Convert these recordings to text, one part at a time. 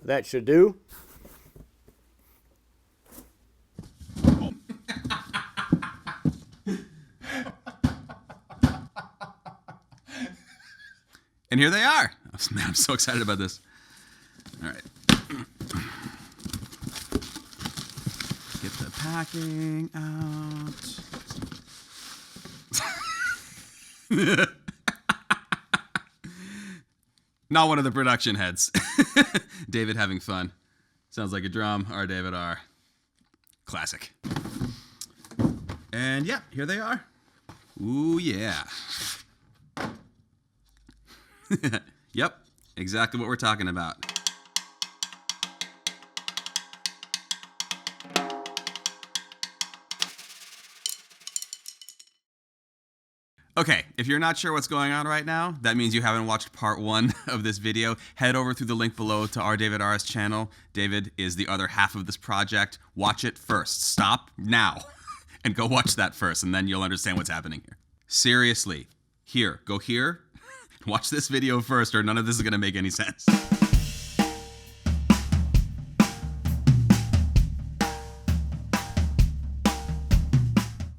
That should do. And here they are. Man, I'm so excited about this. All right. Get the packing out. Not one of the production heads. David having fun. Sounds like a drum. rDavidr. Classic. And yeah, here they are. Ooh, yeah. Yep, exactly what we're talking about. Okay, if you're not sure what's going on right now, that means you haven't watched part 1 of this video. Head over through the link below to rDavidr's channel. David is the other half of this project. Watch it first. Stop now and go watch that first, and then you'll understand what's happening here. Seriously, go here, watch this video first, or none of this is going to make any sense.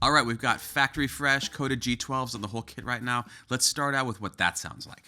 All right, we've got factory fresh coated G12s on the whole kit right now. Let's start out with what that sounds like.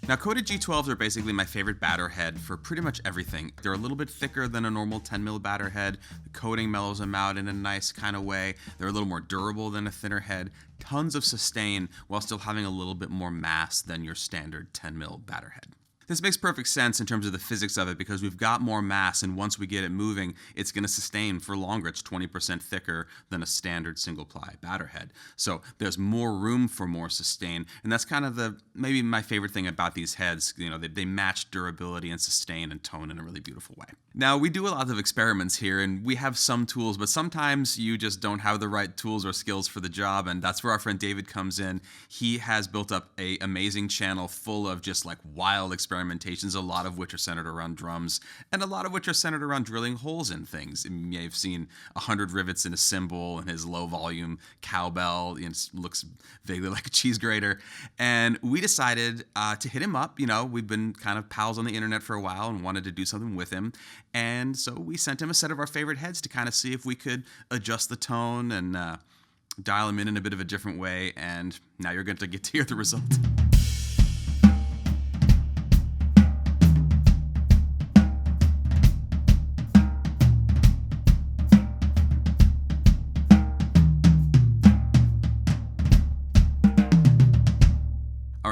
Now, coated G12s are basically my favorite batter head for pretty much everything. They're a little bit thicker than a normal 10mm batter head. The coating mellows them out in a nice kind of way. They're a little more durable than a thinner head. Tons of sustain while still having a little bit more mass than your standard 10mm batter head. This makes perfect sense in terms of the physics of it because we've got more mass, and once we get it moving, it's going to sustain for longer. It's 20% thicker than a standard single-ply batter head. So there's more room for more sustain, and that's kind of maybe my favorite thing about these heads. You know, they match durability and sustain and tone in a really beautiful way. Now, we do a lot of experiments here, and we have some tools, but sometimes you just don't have the right tools or skills for the job, and that's where our friend David comes in. He has built up an amazing channel full of just like wild experimentations, a lot of which are centered around drums, and a lot of which are centered around drilling holes in things. You may have seen 100 rivets in a cymbal and his low-volume cowbell. It looks vaguely like a cheese grater. And we decided to hit him up. You know, we've been kind of pals on the internet for a while and wanted to do something with him. And so we sent him a set of our favorite heads to kind of see if we could adjust the tone and dial them in a bit of a different way. And now you're going to get to hear the result.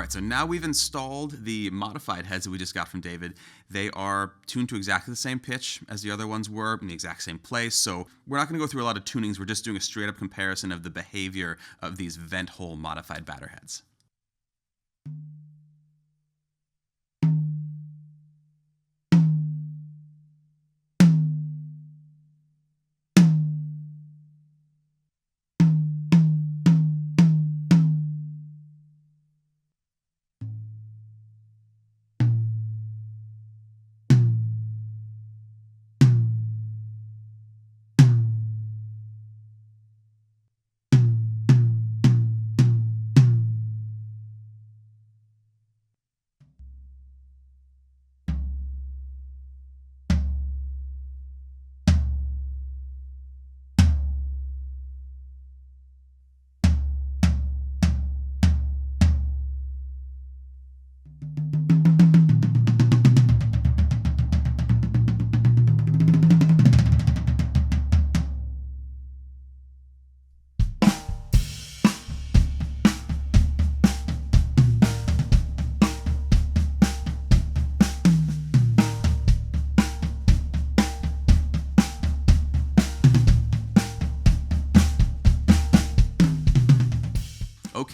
So now we've installed the modified heads that we just got from David. They are tuned to exactly the same pitch as the other ones were in the exact same place. So we're not going to go through a lot of tunings. We're just doing a straight up comparison of the behavior of these vent hole modified batter heads.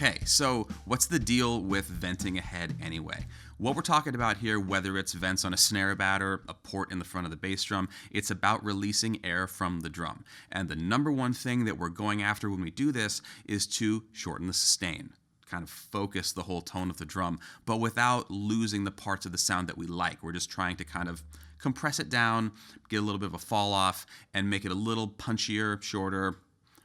Okay, so what's the deal with venting a head anyway? What we're talking about here, whether it's vents on a snare batter, a port in the front of the bass drum, it's about releasing air from the drum. And the number one thing that we're going after when we do this is to shorten the sustain, kind of focus the whole tone of the drum, but without losing the parts of the sound that we like. We're just trying to kind of compress it down, get a little bit of a fall off, and make it a little punchier, shorter,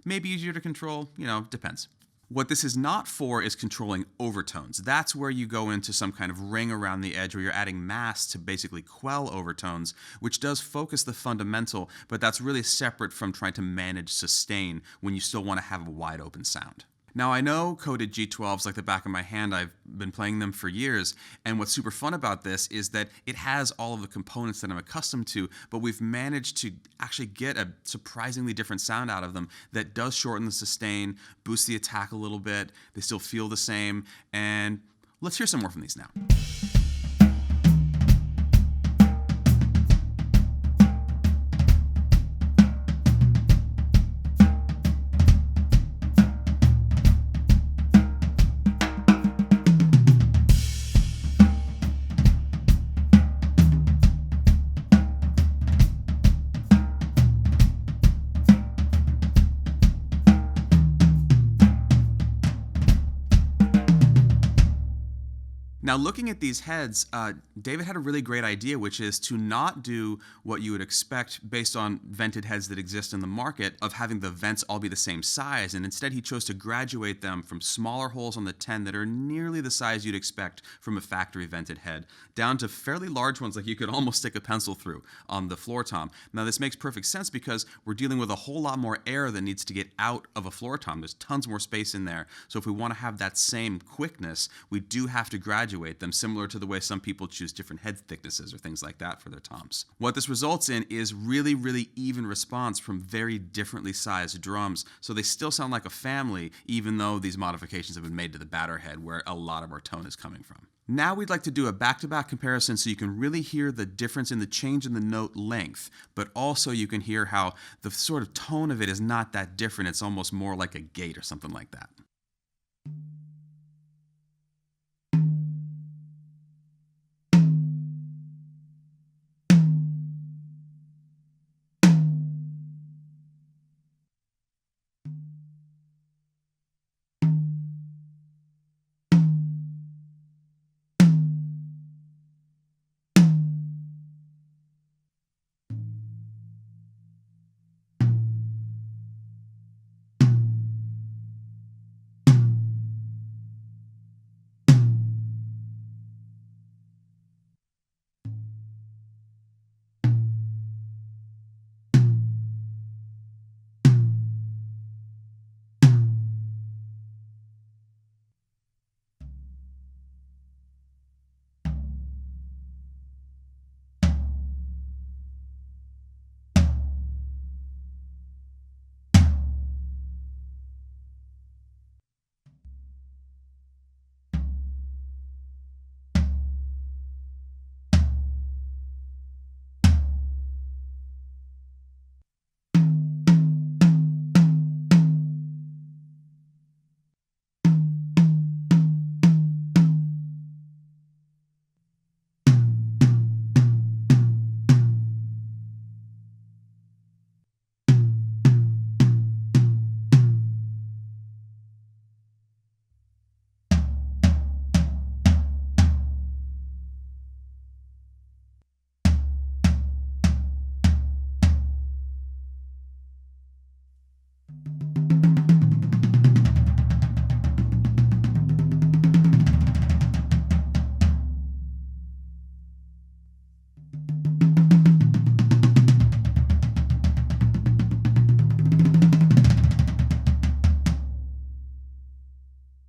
maybe easier to control, depends. What this is not for is controlling overtones. That's where you go into some kind of ring around the edge where you're adding mass to basically quell overtones, which does focus the fundamental, but that's really separate from trying to manage sustain when you still want to have a wide open sound. Now, I know coded G12s like the back of my hand. I've been playing them for years, and what's super fun about this is that it has all of the components that I'm accustomed to, but we've managed to actually get a surprisingly different sound out of them that does shorten the sustain, boost the attack a little bit, they still feel the same, and let's hear some more from these now. Now, looking at these heads, David had a really great idea, which is to not do what you would expect based on vented heads that exist in the market of having the vents all be the same size, and instead he chose to graduate them from smaller holes on the 10 that are nearly the size you'd expect from a factory vented head, down to fairly large ones like you could almost stick a pencil through on the floor tom. Now, this makes perfect sense because we're dealing with a whole lot more air that needs to get out of a floor tom. There's tons more space in there, so if we want to have that same quickness, we do have to graduate them, similar to the way some people choose different head thicknesses or things like that for their toms. What this results in is really, really even response from very differently sized drums, so they still sound like a family, even though these modifications have been made to the batter head where a lot of our tone is coming from. Now we'd like to do a back-to-back comparison so you can really hear the difference in the change in the note length, but also you can hear how the sort of tone of it is not that different. It's almost more like a gate or something like that.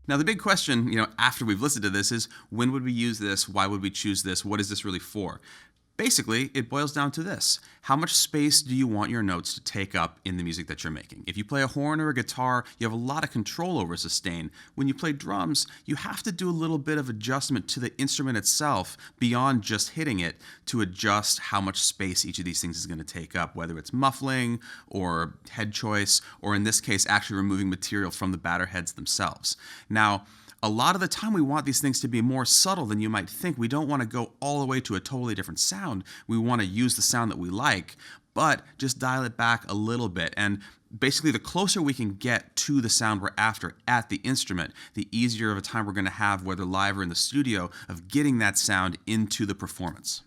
Now, the big question, after we've listened to this is, when would we use this? Why would we choose this? What is this really for? Basically, it boils down to this. How much space do you want your notes to take up in the music that you're making? If you play a horn or a guitar, you have a lot of control over sustain. When you play drums, you have to do a little bit of adjustment to the instrument itself beyond just hitting it to adjust how much space each of these things is going to take up, whether it's muffling or head choice, or in this case, actually removing material from the batter heads themselves. Now, a lot of the time we want these things to be more subtle than you might think. We don't want to go all the way to a totally different sound. We want to use the sound that we like, but just dial it back a little bit. And basically, the closer we can get to the sound we're after at the instrument, the easier of a time we're going to have, whether live or in the studio, of getting that sound into the performance.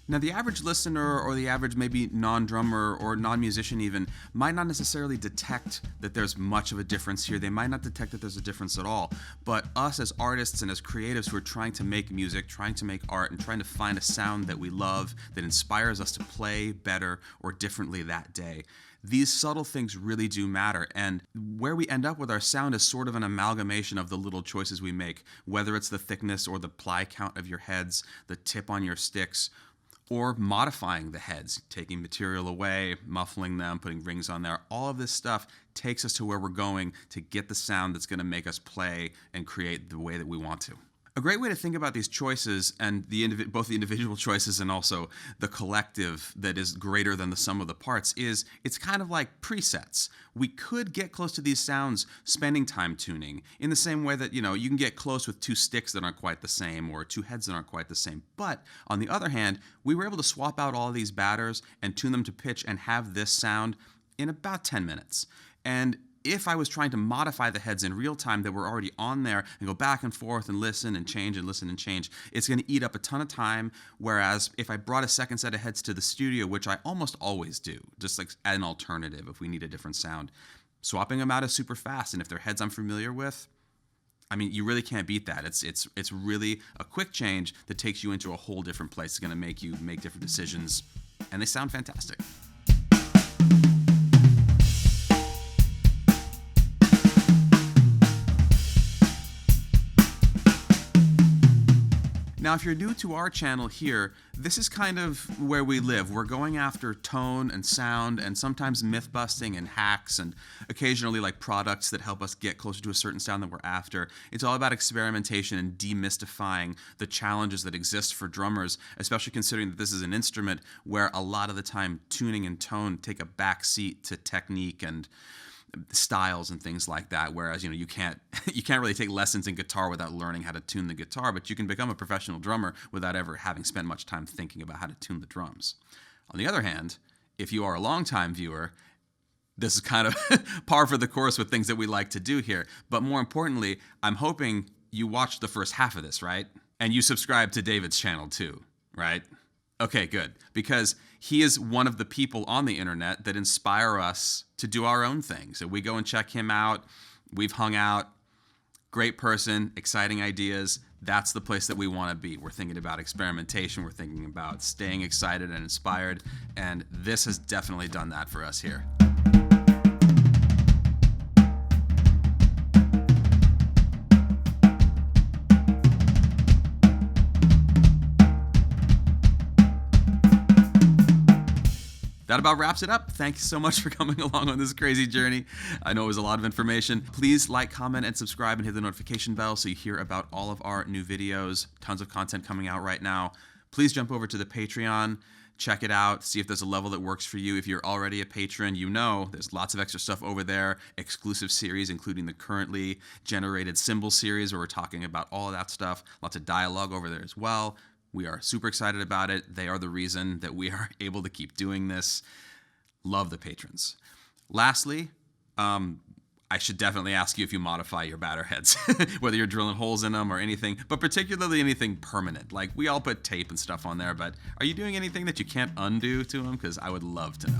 Now, the average listener or the average maybe non-drummer or non-musician even might not necessarily detect that there's much of a difference here. They might not detect that there's a difference at all. But us as artists and as creatives who are trying to make music, trying to make art, and trying to find a sound that we love, that inspires us to play better or differently that day, these subtle things really do matter, and where we end up with our sound is sort of an amalgamation of the little choices we make, whether it's the thickness or the ply count of your heads, the tip on your sticks, or modifying the heads, taking material away, muffling them, putting rings on there. All of this stuff takes us to where we're going to get the sound that's going to make us play and create the way that we want to. A great way to think about these choices and both the individual choices and also the collective that is greater than the sum of the parts is it's kind of like presets. We could get close to these sounds spending time tuning in the same way that, you can get close with two sticks that aren't quite the same or two heads that aren't quite the same. But on the other hand, we were able to swap out all of these batters and tune them to pitch and have this sound in about 10 minutes. And if I was trying to modify the heads in real time that were already on there and go back and forth and listen and change and listen and change, it's going to eat up a ton of time. Whereas if I brought a second set of heads to the studio, which I almost always do, just like an alternative if we need a different sound, swapping them out is super fast. And if they're heads I'm familiar with, I mean, you really can't beat that. It's really a quick change that takes you into a whole different place. It's going to make you make different decisions, and they sound fantastic. Now, if you're new to our channel here, this is kind of where we live. We're going after tone and sound and sometimes myth busting and hacks and occasionally like products that help us get closer to a certain sound that we're after. It's all about experimentation and demystifying the challenges that exist for drummers, especially considering that this is an instrument where a lot of the time tuning and tone take a back seat to technique and styles and things like that, whereas you can't really take lessons in guitar without learning how to tune the guitar, but you can become a professional drummer without ever having spent much time thinking about how to tune the drums. On the other hand, if you are a longtime viewer, this is kind of par for the course with things that we like to do here. But more importantly, I'm hoping you watched the first half of this, right? And you subscribe to David's channel too, right? Okay, good. Because he is one of the people on the internet that inspire us to do our own things. So we go and check him out. We've hung out. Great person, exciting ideas. That's the place that we want to be. We're thinking about experimentation. We're thinking about staying excited and inspired. And this has definitely done that for us here. That about wraps it up. Thanks so much for coming along on this crazy journey. I know it was a lot of information. Please like, comment, and subscribe and hit the notification bell so you hear about all of our new videos. Tons of content coming out right now. Please jump over to the Patreon. Check it out. See if there's a level that works for you. If you're already a patron, there's lots of extra stuff over there. Exclusive series, including the currently generated symbol series where we're talking about all of that stuff. Lots of dialogue over there as well. We are super excited about it. They are the reason that we are able to keep doing this. Love the patrons. Lastly, I should definitely ask you if you modify your batter heads, whether you're drilling holes in them or anything, but particularly anything permanent. Like we all put tape and stuff on there, but are you doing anything that you can't undo to them? Because I would love to know.